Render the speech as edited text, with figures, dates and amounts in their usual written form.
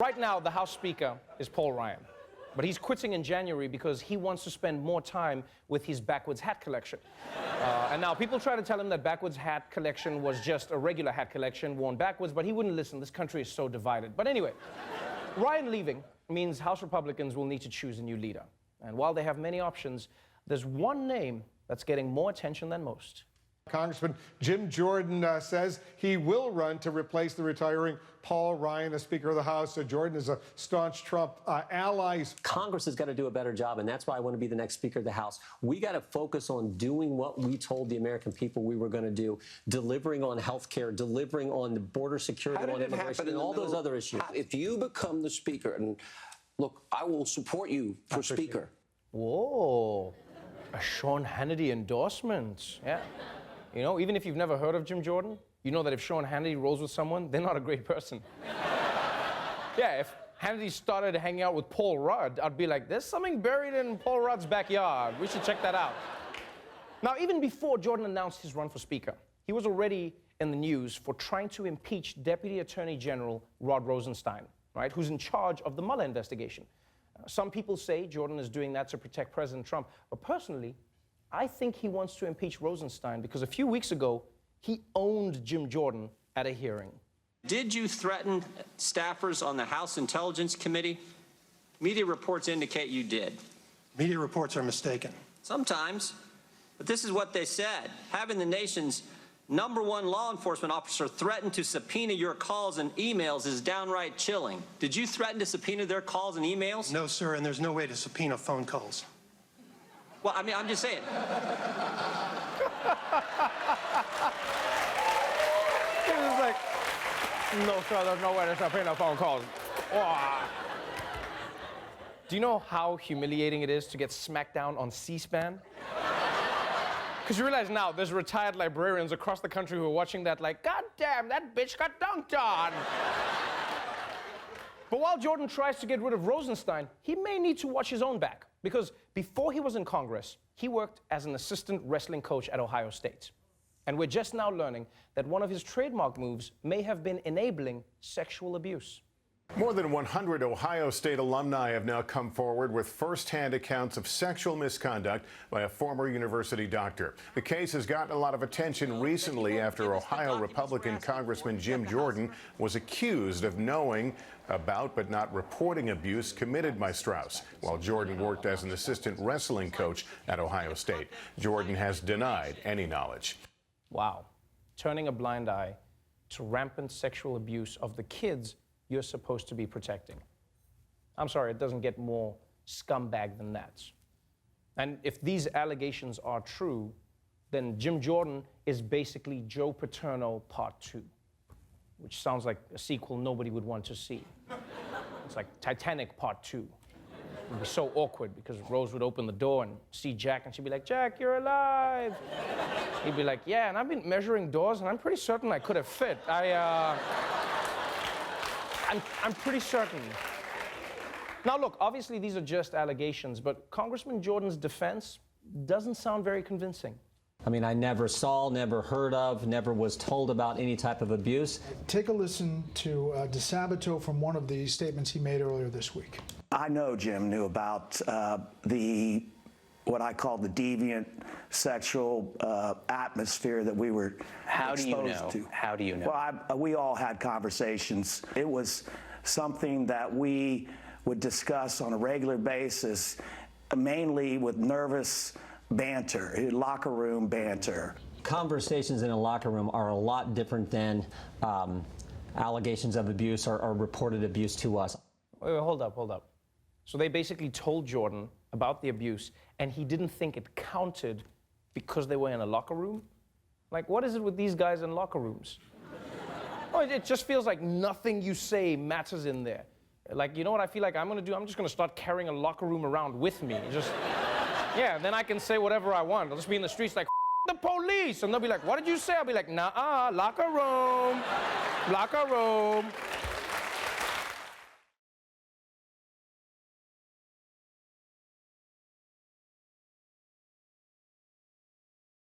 Right now, the House Speaker is Paul Ryan, but he's quitting in January because he wants to spend more time with his backwards hat collection. And now people try to tell him that backwards hat collection was just a regular hat collection worn backwards, but he wouldn't listen. This country is so divided. But anyway, Ryan leaving means House Republicans will need to choose a new leader. And while they have many options, there's one name that's getting more attention than most. Congressman Jim Jordan says he will run to replace the retiring Paul Ryan as Speaker of the House. So Jordan is a staunch Trump ally. Congress has got to do a better job, and that's why I want to be the next Speaker of the House. We got to focus on doing what we told the American people we were going to do, delivering on health care, delivering on the border security, on immigration, and all those other issues. If you become the Speaker, and look, I will support you for Speaker. Whoa, a Sean Hannity endorsement. Yeah. You know, even if you've never heard of Jim Jordan, you know that if Sean Hannity rolls with someone, they're not a great person. Yeah, if Hannity started hanging out with Paul Rudd, I'd be like, there's something buried in Paul Rudd's backyard. We should check that out. Now, even before Jordan announced his run for Speaker, he was already in the news for trying to impeach Deputy Attorney General Rod Rosenstein, right, who's in charge of the Mueller investigation. Some people say Jordan is doing that to protect President Trump, but personally, I think he wants to impeach Rosenstein because a few weeks ago, he owned Jim Jordan at a hearing. Did you threaten staffers on the House Intelligence Committee? Media reports indicate you did. Media reports are mistaken. Sometimes, but this is what they said. Having the nation's #1 law enforcement officer threaten to subpoena your calls and emails is downright chilling. Did you threaten to subpoena their calls and emails? No, sir, and there's no way to subpoena phone calls. Well, I mean, I'm just saying. He was like, no, sir, there's no way to subpoena phone calls. Oh. Do you know how humiliating it is to get smacked down on C-SPAN? Because you realize now there's retired librarians across the country who are watching that like, God damn, that bitch got dunked on. But while Jordan tries to get rid of Rosenstein, he may need to watch his own back. Because before he was in Congress, he worked as an assistant wrestling coach at Ohio State. And we're just now learning that one of his trademark moves may have been enabling sexual abuse. More than 100 Ohio State alumni have now come forward with first-hand accounts of sexual misconduct by a former university doctor. The case has gotten a lot of attention recently after Ohio Republican Congressman Jim Jordan was accused of knowing about but not reporting abuse committed by Strauss while Jordan worked as an assistant wrestling coach at Ohio State. Jordan has denied any knowledge. Wow. Turning a blind eye to rampant sexual abuse of the kids you're supposed to be protecting. I'm sorry, it doesn't get more scumbag than that. And if these allegations are true, then Jim Jordan is basically Joe Paterno Part 2, which sounds like a sequel nobody would want to see. It's like Titanic Part 2. It would be so awkward because Rose would open the door and see Jack, and she'd be like, Jack, you're alive. He'd be like, yeah, and I've been measuring doors, and I'm pretty certain I could have fit. I'm pretty certain. Now, look, obviously these are just allegations, but Congressman Jordan's defense doesn't sound very convincing. I mean, I never saw, never heard of, never was told about any type of abuse. Take a listen to DeSabato from one of the statements he made earlier this week. I know Jim knew about what I call the deviant sexual atmosphere that we were exposed to. How do you know? Well, we all had conversations. It was something that we would discuss on a regular basis, mainly with nervous banter, locker room banter. Conversations in a locker room are a lot different than allegations of abuse or reported abuse to us. Wait, hold up. So they basically told Jordan about the abuse, and he didn't think it counted because they were in a locker room? Like, what is it with these guys in locker rooms? Oh, it just feels like nothing you say matters in there. Like, you know what I feel like I'm gonna do? I'm just gonna start carrying a locker room around with me. Yeah, then I can say whatever I want. I'll just be in the streets like, the police! And they'll be like, what did you say? I'll be like, nah, locker room.